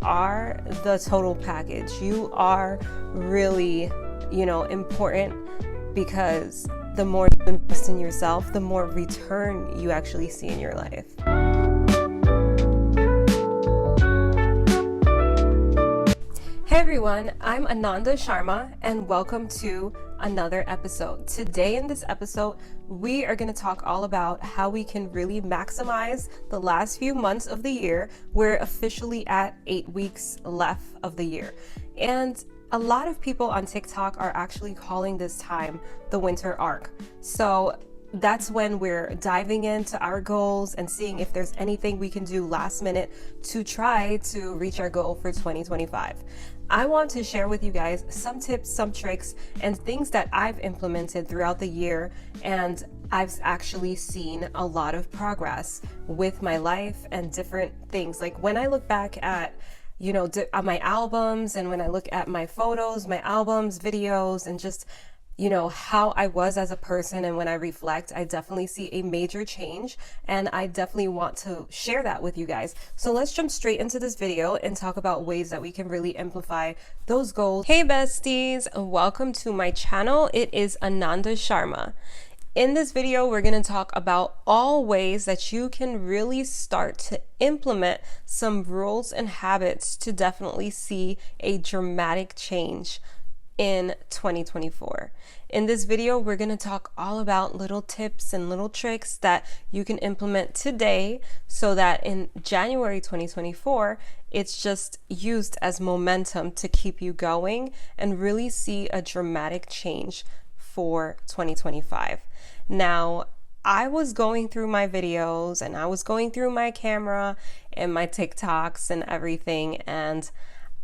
are the total package. You are really, important, because the more you invest in yourself, the more return you actually see in your life. Hey everyone, I'm Ananda Sharma and welcome to another episode. Today in this episode, we are going to talk all about how we can really maximize the last few months of the year. We're officially at 8 weeks left of the year. And a lot of people on TikTok are actually calling this time the winter arc. So that's when we're diving into our goals and seeing if there's anything we can do last minute to try to reach our goal for 2025. I want to share with you guys some tips, some tricks, and things that I've implemented throughout the year, and I've actually seen a lot of progress with my life and different things. Like when I look back at my albums, and when I look at my photos, my albums, videos, and just how I was as a person, and when I reflect, I definitely see a major change, and I definitely want to share that with you guys. So let's jump straight into this video and talk about ways that we can really amplify those goals. Hey besties, welcome to my channel. It is Ananda Sharma. In this video, we're going to talk about all ways that you can really start to implement some rules and habits to definitely see a dramatic change in 2024. In this video, we're going to talk all about little tips and little tricks that you can implement today so that in January 2024, it's just used as momentum to keep you going and really see a dramatic change for 2025. Now, I was going through my videos and I was going through my camera and my TikToks and everything, and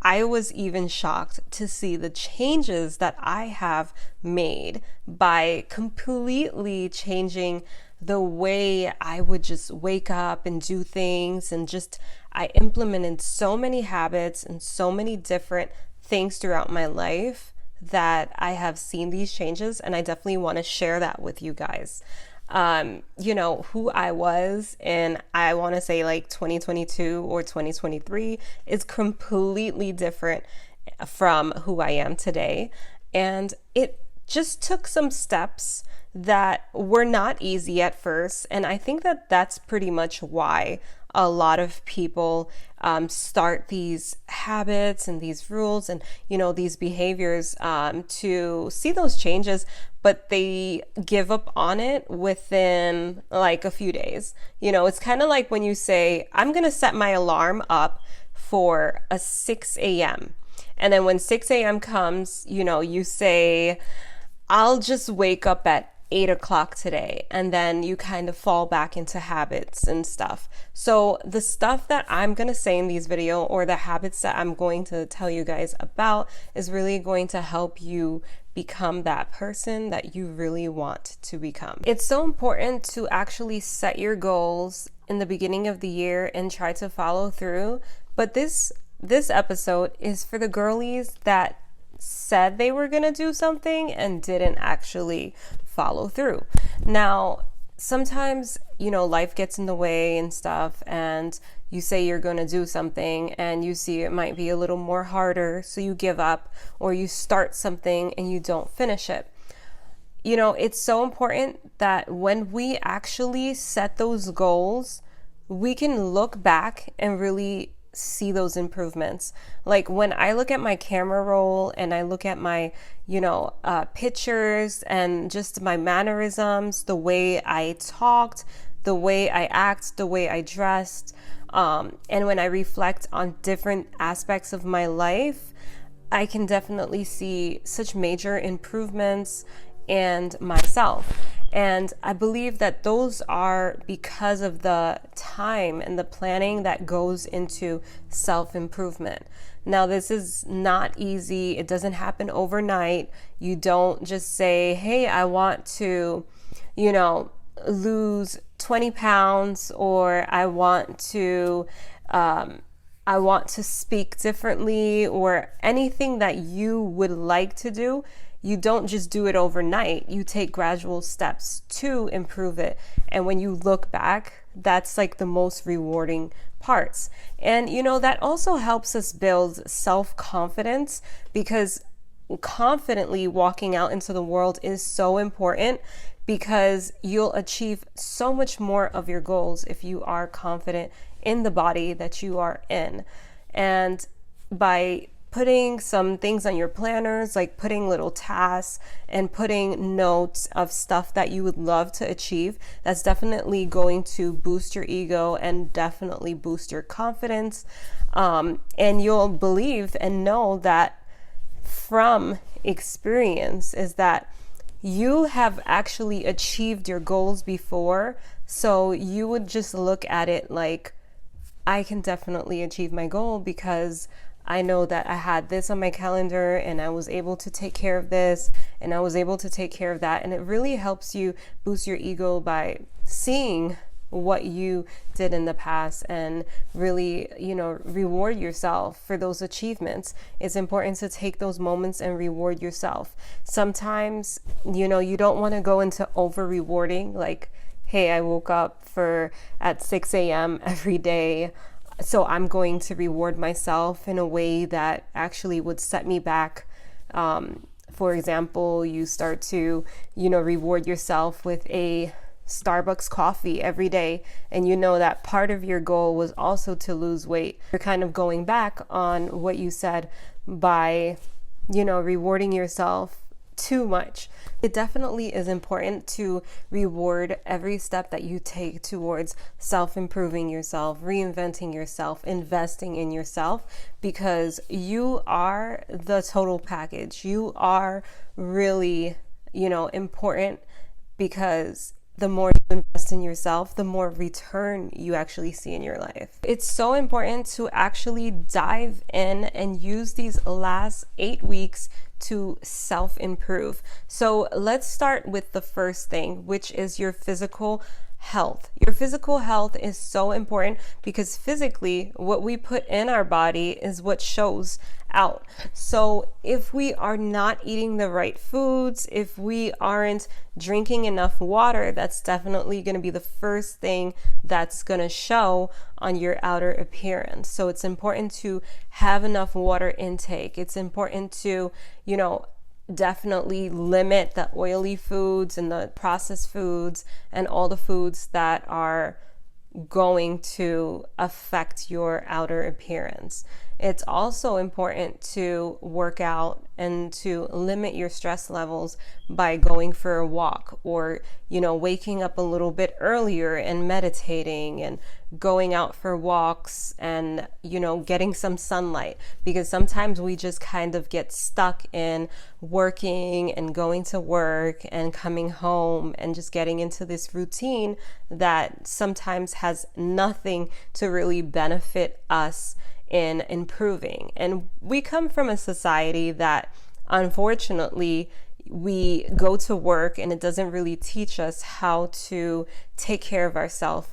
I was even shocked to see the changes that I have made by completely changing the way I would just wake up and do things, and just I implemented so many habits and so many different things throughout my life that I have seen these changes, and I definitely want to share that with you guys. Who I was in, I want to say like 2022 or 2023 is completely different from who I am today. And it just took some steps that were not easy at first. And I think that that's pretty much why a lot of people start these habits and these rules and these behaviors to see those changes, but they give up on it within like a few days. It's kind of like when you say, I'm gonna set my alarm up for a 6 a.m. and then when 6 a.m. comes, you say, I'll just wake up at 8 o'clock today, and then you kind of fall back into habits and stuff. So the stuff that I'm going to say in these video, or the habits that I'm going to tell you guys about, is really going to help you become that person that you really want to become. It's so important to actually set your goals in the beginning of the year and try to follow through. But this episode is for the girlies that said they were going to do something and didn't actually follow through. Now, sometimes, life gets in the way and stuff, and you say you're going to do something and you see it might be a little more harder, so you give up, or you start something and you don't finish it. It's so important that when we actually set those goals, we can look back and really see those improvements. Like when I look at my camera roll and I look at my pictures and just my mannerisms, the way I talked, the way I act, the way I dressed, and when I reflect on different aspects of my life, I can definitely see such major improvements in myself. And I believe that those are because of the time and the planning that goes into self-improvement. Now, this is not easy. It doesn't happen overnight. You don't just say, hey, I want to, lose 20 pounds, or I want to speak differently, or anything that you would like to do. You don't just do it overnight. You take gradual steps to improve it. And when you look back, that's like the most rewarding parts. And that also helps us build self-confidence, because confidently walking out into the world is so important, because you'll achieve so much more of your goals if you are confident in the body that you are in. And by putting some things on your planners, like putting little tasks and putting notes of stuff that you would love to achieve, that's definitely going to boost your ego and definitely boost your confidence. And you'll believe and know that from experience is that you have actually achieved your goals before. So you would just look at it like, I can definitely achieve my goal because I know that I had this on my calendar and I was able to take care of this and I was able to take care of that. And it really helps you boost your ego by seeing what you did in the past and really, reward yourself for those achievements. It's important to take those moments and reward yourself. Sometimes, you don't want to go into over rewarding, like, hey, I woke up at 6 a.m. every day, so I'm going to reward myself in a way that actually would set me back. For example, you start to, reward yourself with a Starbucks coffee every day, and that part of your goal was also to lose weight. You're kind of going back on what you said by, rewarding yourself too much. It definitely is important to reward every step that you take towards self-improving yourself, reinventing yourself, investing in yourself, because you are the total package. You are really, important, because the more you invest in yourself, the more return you actually see in your life. It's so important to actually dive in and use these last 8 weeks to self-improve. So let's start with the first thing, which is your physical health. Your physical health is so important, because physically what we put in our body is what shows out. So if we are not eating the right foods, if we aren't drinking enough water, that's definitely going to be the first thing that's going to show on your outer appearance. So it's important to have enough water intake. It's important to, definitely limit the oily foods and the processed foods and all the foods that are going to affect your outer appearance. It's also important to work out and to limit your stress levels by going for a walk, or, waking up a little bit earlier and meditating and going out for walks and, getting some sunlight, because sometimes we just kind of get stuck in working and going to work and coming home and just getting into this routine that sometimes has nothing to really benefit us in improving. And we come from a society that, unfortunately, we go to work and it doesn't really teach us how to take care of ourselves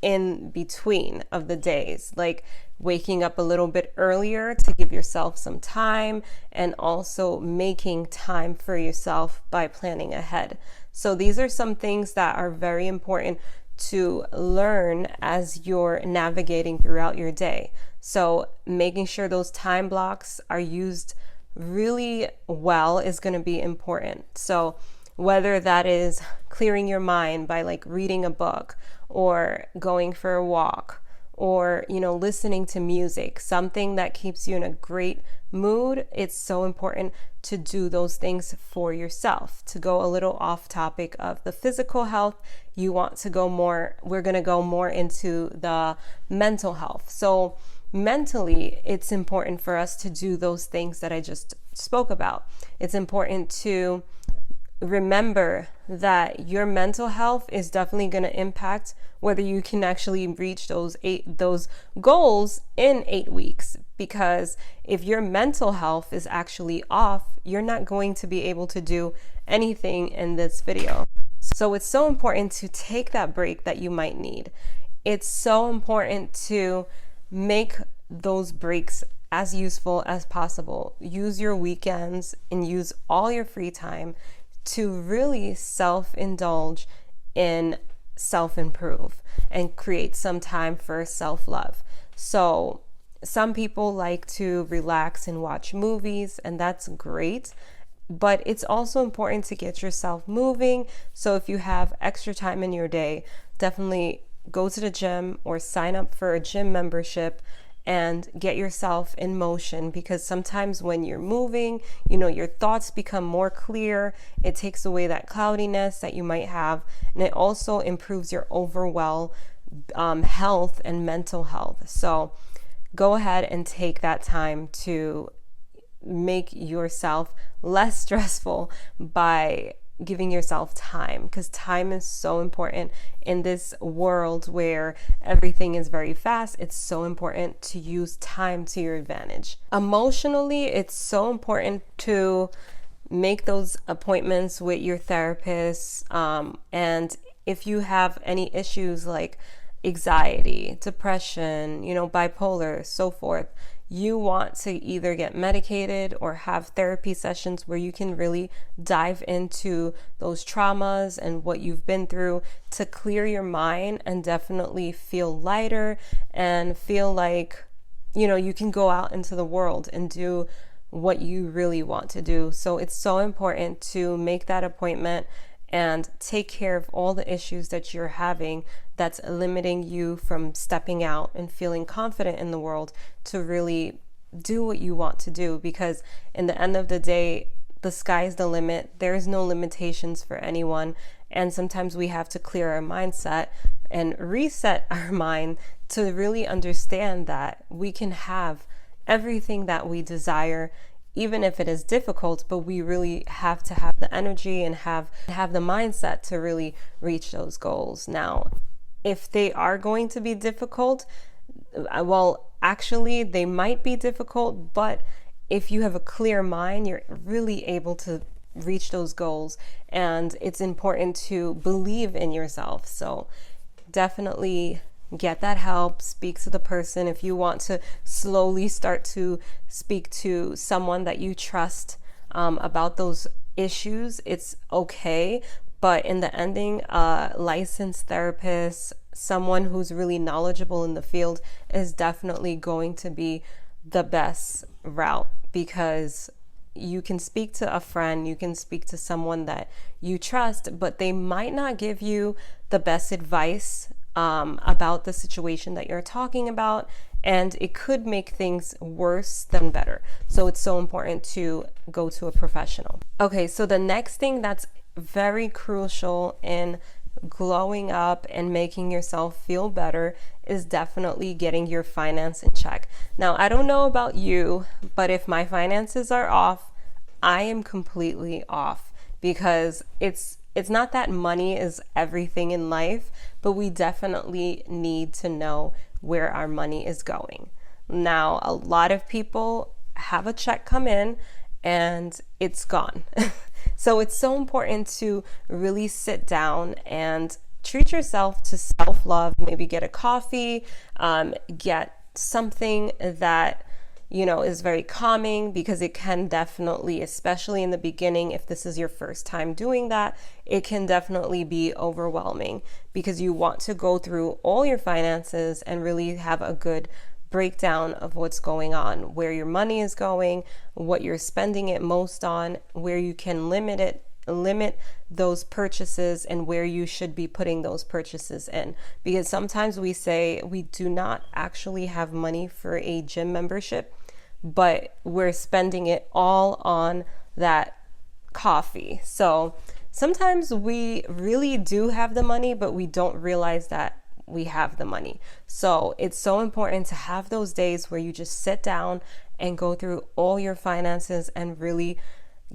in between of the days, like waking up a little bit earlier to give yourself some time, and also making time for yourself by planning ahead. So these are some things that are very important to learn as you're navigating throughout your day. So making sure those time blocks are used really well is going to be important. So whether that is clearing your mind by like reading a book or going for a walk, or listening to music, something that keeps you in a great mood, it's so important to do those things for yourself. To go a little off topic of the physical health, we're going to go more into the mental health. So mentally, it's important for us to do those things that I just spoke about. It's important to remember that your mental health is definitely going to impact whether you can actually reach those goals in 8 weeks. Because if your mental health is actually off, you're not going to be able to do anything in this video. So it's so important to take that break that you might need. It's so important to make those breaks as useful as possible. Use your weekends and use all your free time to really self-indulge in self-improve and create some time for self-love. So some people like to relax and watch movies, and that's great. But it's also important to get yourself moving. So if you have extra time in your day, definitely go to the gym or sign up for a gym membership and get yourself in motion, because sometimes when you're moving, your thoughts become more clear. It takes away that cloudiness that you might have, and it also improves your overall health and mental health. So go ahead and take that time to make yourself less stressful by giving yourself time, because time is so important in this world where everything is very fast. It's so important to use time to your advantage. Emotionally, it's so important to make those appointments with your therapist. And if you have any issues like anxiety, depression, bipolar, so forth, you want to either get medicated or have therapy sessions where you can really dive into those traumas and what you've been through to clear your mind and definitely feel lighter and feel like, you can go out into the world and do what you really want to do. So it's so important to make that appointment and take care of all the issues that you're having that's limiting you from stepping out and feeling confident in the world to really do what you want to do. Because in the end of the day, the sky's the limit. There's no limitations for anyone. And sometimes we have to clear our mindset and reset our mind to really understand that we can have everything that we desire, even if it is difficult, but we really have to have the energy and have the mindset to really reach those goals. Now, if they are going to be difficult, well, actually, they might be difficult, but if you have a clear mind, you're really able to reach those goals. And it's important to believe in yourself. So definitely get that help. Speak to the person. If you want to slowly start to speak to someone that you trust about those issues, it's okay. But in the ending, a licensed therapist, someone who's really knowledgeable in the field, is definitely going to be the best route, because you can speak to a friend, you can speak to someone that you trust, but they might not give you the best advice about the situation that you're talking about, and it could make things worse than better. So it's so important to go to a professional. Okay, so the next thing that's very crucial in glowing up and making yourself feel better is definitely getting your finance in check. Now, I don't know about you, but if my finances are off, I am completely off, because it's not that money is everything in life, but we definitely need to know where our money is going. Now, a lot of people have a check come in and it's gone. So it's so important to really sit down and treat yourself to self-love. Maybe get a coffee, get something that is very calming, because it can definitely, especially in the beginning, if this is your first time doing that, it can definitely be overwhelming, because you want to go through all your finances and really have a good breakdown of what's going on, where your money is going, what you're spending it most on, where you can limit those purchases, and where you should be putting those purchases in. Because sometimes we say we do not actually have money for a gym membership, but we're spending it all on that coffee. So sometimes we really do have the money, but we don't realize that we have the money. So it's so important to have those days where you just sit down and go through all your finances and really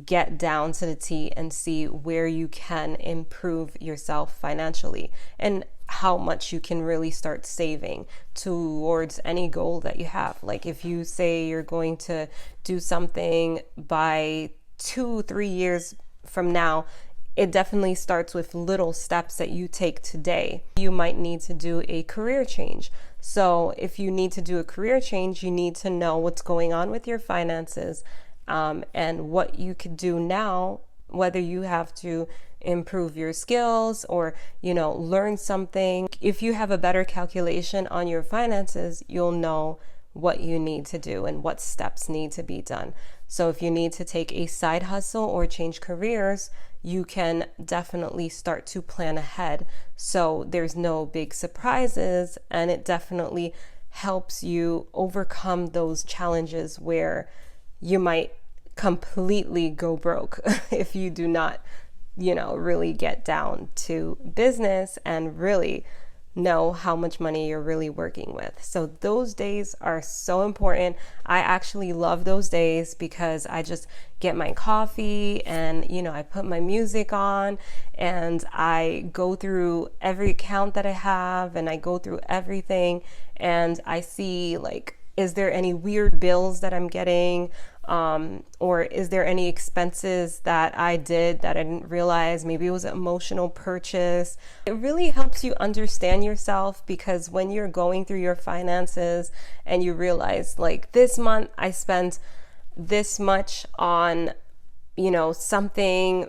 get down to the T and see where you can improve yourself financially and how much you can really start saving towards any goal that you have. Like if you say you're going to do something by 2-3 years from now, it definitely starts with little steps that you take today. You might need to do a career change. So if you need to do a career change, you need to know what's going on with your finances, and what you could do now, whether you have to improve your skills or, learn something. If you have a better calculation on your finances, you'll know what you need to do and what steps need to be done. So if you need to take a side hustle or change careers, you can definitely start to plan ahead so there's no big surprises, and it definitely helps you overcome those challenges where you might completely go broke if you do not, really get down to business and really know how much money you're really working with. So those days are so important. I actually love those days because I just get my coffee and, I put my music on and I go through every account that I have and I go through everything and I see is there any weird bills that I'm getting? Or is there any expenses that I did that I didn't realize? Maybe it was an emotional purchase. It really helps you understand yourself, because when you're going through your finances and you realize this month I spent this much on, something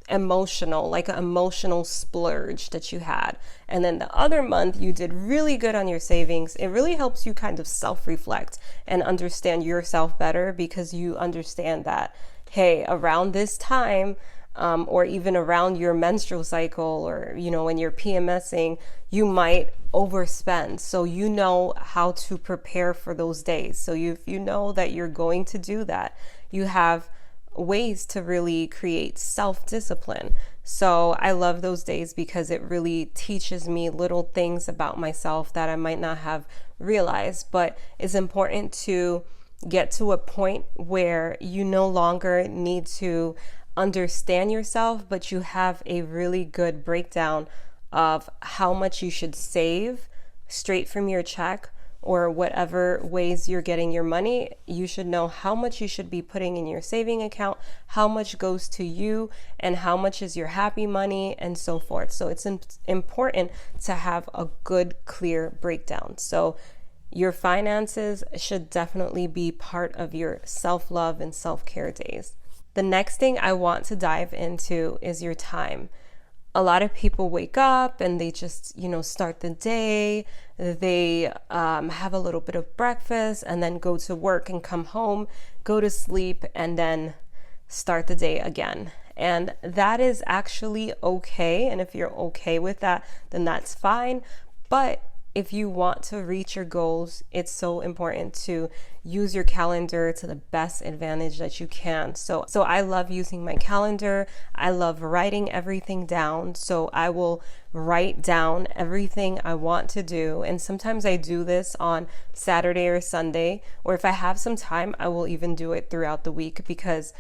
emotional, like an emotional splurge that you had, and then the other month you did really good on your savings, it really helps you kind of self-reflect and understand yourself better, because you understand that, hey, around this time, or even around your menstrual cycle, or when you're PMSing, you might overspend. So you know how to prepare for those days. So if you know that you're going to do that, you have ways to really create self-discipline. So I love those days because it really teaches me little things about myself that I might not have realized. But it's important to get to a point where you no longer need to understand yourself, but you have a really good breakdown of how much you should save straight from your check, or whatever ways you're getting your money. You should know how much you should be putting in your saving account, how much goes to you, and how much is your happy money, and so forth. So it's important to have a good, clear breakdown. So your finances should definitely be part of your self-love and self-care days. The next thing I want to dive into is your time. A lot of people wake up and they just, start the day. They have a little bit of breakfast and then go to work and come home, go to sleep, and then start the day again. And that is actually okay. And if you're okay with that, then that's fine. But if you want to reach your goals, it's so important to use your calendar to the best advantage that you can. So I love using my calendar. I love writing everything down. So I will write down everything I want to do. And sometimes I do this on Saturday or Sunday, or if I have some time, I will even do it throughout the week, because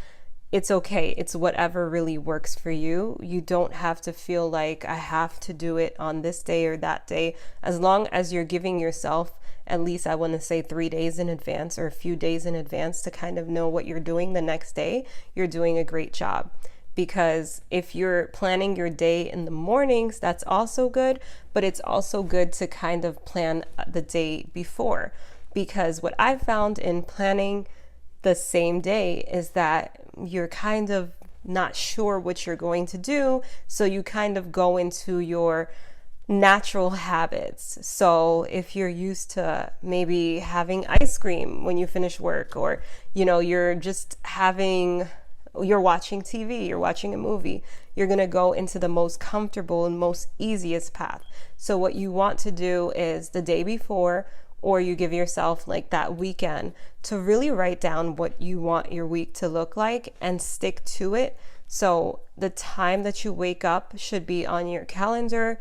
it's okay. It's whatever really works for you. You don't have to feel like I have to do it on this day or that day. As long as you're giving yourself, at least I want to say 3 days in advance or a few days in advance to kind of know what you're doing the next day, you're doing a great job. Because if you're planning your day in the mornings, that's also good, but it's also good to kind of plan the day before. Because what I've found in planning the same day is that you're kind of not sure what you're going to do, so you kind of go into your natural habits. So if you're used to maybe having ice cream when you finish work, or you're watching TV, you're watching a movie, you're going to go into the most comfortable and most easiest path. So what you want to do is the day before, or you give yourself that weekend to really write down what you want your week to look like and stick to it. So the time that you wake up should be on your calendar,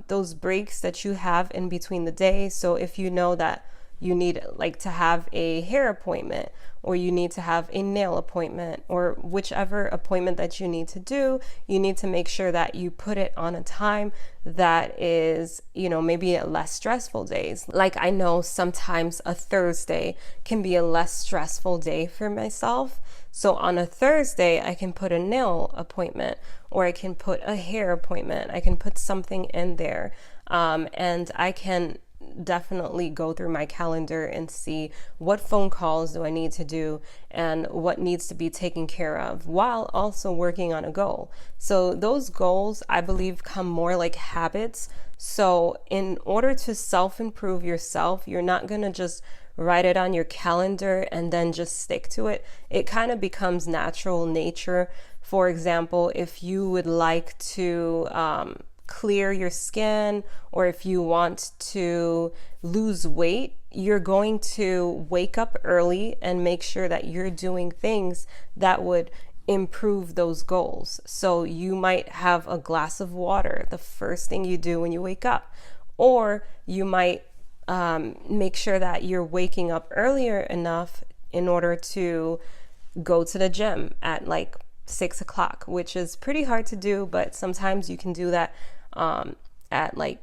those breaks that you have in between the days. So if you know that you need to have a hair appointment, or you need to have a nail appointment, or whichever appointment that you need to do, you need to make sure that you put it on a time that is, maybe a less stressful days. I know sometimes a Thursday can be a less stressful day for myself. So on a Thursday, I can put a nail appointment, or I can put a hair appointment. I can put something in there, and I can definitely go through my calendar and see what phone calls do I need to do and what needs to be taken care of, while also working on a goal. So those goals, I believe, come more like habits. So in order to self-improve yourself, you're not going to just write it on your calendar and then just stick to it. It kind of becomes natural nature. For example, if you would like to clear your skin, or if you want to lose weight, you're going to wake up early and make sure that you're doing things that would improve those goals. So you might have a glass of water the first thing you do when you wake up, or you might make sure that you're waking up earlier enough in order to go to the gym at like 6 o'clock, which is pretty hard to do, but sometimes you can do that at like,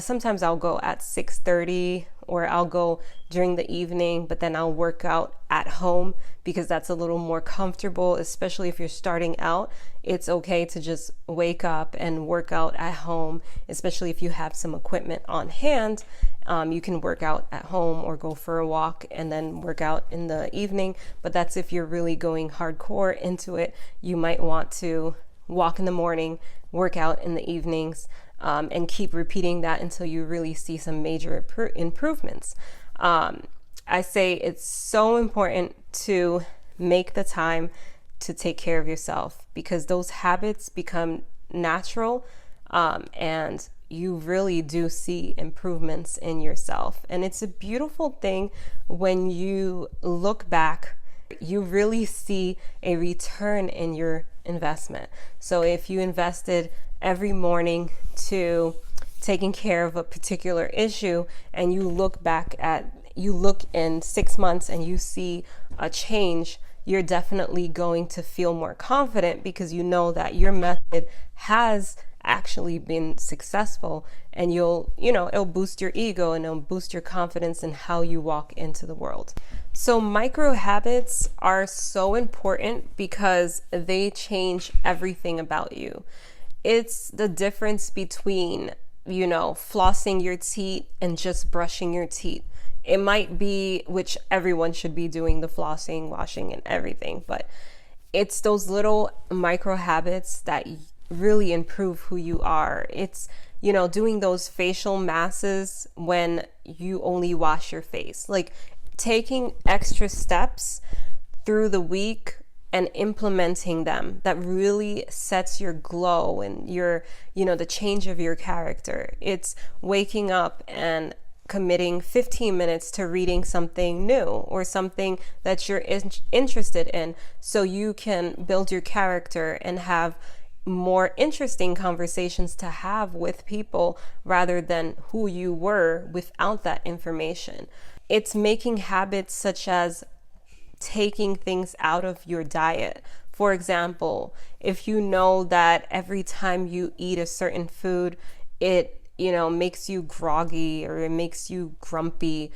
sometimes I'll go at 6:30, or I'll go during the evening, but then I'll work out at home because that's a little more comfortable, especially if you're starting out. It's okay to just wake up and work out at home, especially if you have some equipment on hand. You can work out at home or go for a walk and then work out in the evening, but that's if you're really going hardcore into it. You might want to walk in the morning, work out in the evenings, and keep repeating that until you really see some major improvements. I say it's so important to make the time to take care of yourself, because those habits become natural, and you really do see improvements in yourself. And it's a beautiful thing when you look back, you really see a return in your investment. So if you invested every morning to taking care of a particular issue, and you look in 6 months and you see a change, you're definitely going to feel more confident, because you know that your method has actually been successful, and it'll boost your ego and it'll boost your confidence in how you walk into the world. So micro habits are so important because they change everything about you. It's the difference between, flossing your teeth and just brushing your teeth. It might be, which everyone should be doing, the flossing, washing, and everything, but it's those little micro habits that really improve who you are. It's, doing those facial masses when you only wash your face, like taking extra steps through the week and implementing them, that really sets your glow and your, the change of your character. It's waking up and committing 15 minutes to reading something new or something that you're interested in, so you can build your character and have more interesting conversations to have with people, rather than who you were without that information. It's making habits such as taking things out of your diet. For example, if you know that every time you eat a certain food, it makes you groggy or it makes you grumpy,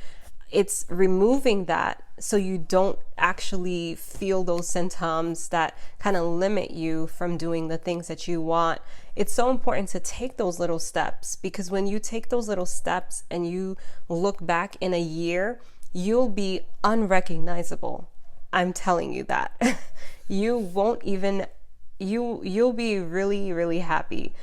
it's removing that so you don't actually feel those symptoms that kind of limit you from doing the things that you want. It's so important to take those little steps, because when you take those little steps and you look back in a year, you'll be unrecognizable. I'm telling you that. You'll be really, really happy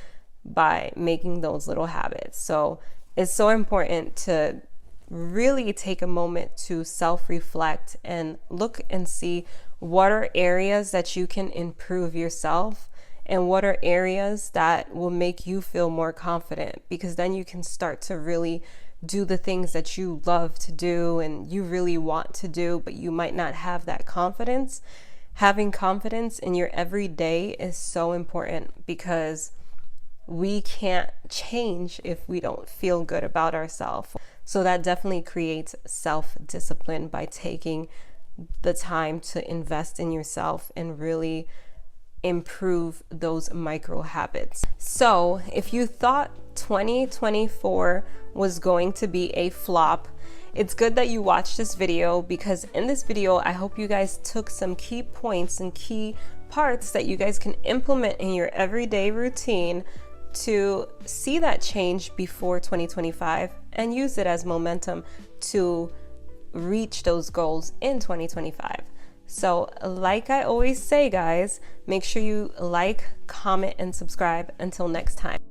by making those little habits. So it's so important to really take a moment to self-reflect and look and see what are areas that you can improve yourself, and what are areas that will make you feel more confident, because then you can start to really do the things that you love to do and you really want to do, but you might not have that confidence. Having confidence in your everyday is so important, because we can't change if we don't feel good about ourselves. So that definitely creates self-discipline by taking the time to invest in yourself and really improve those micro habits. So if you thought 2024 was going to be a flop, it's good that you watched this video, because in this video, I hope you guys took some key points and key parts that you guys can implement in your everyday routine to see that change before 2025 and use it as momentum to reach those goals in 2025. So like I always say, guys, make sure you like, comment, and subscribe. Until next time.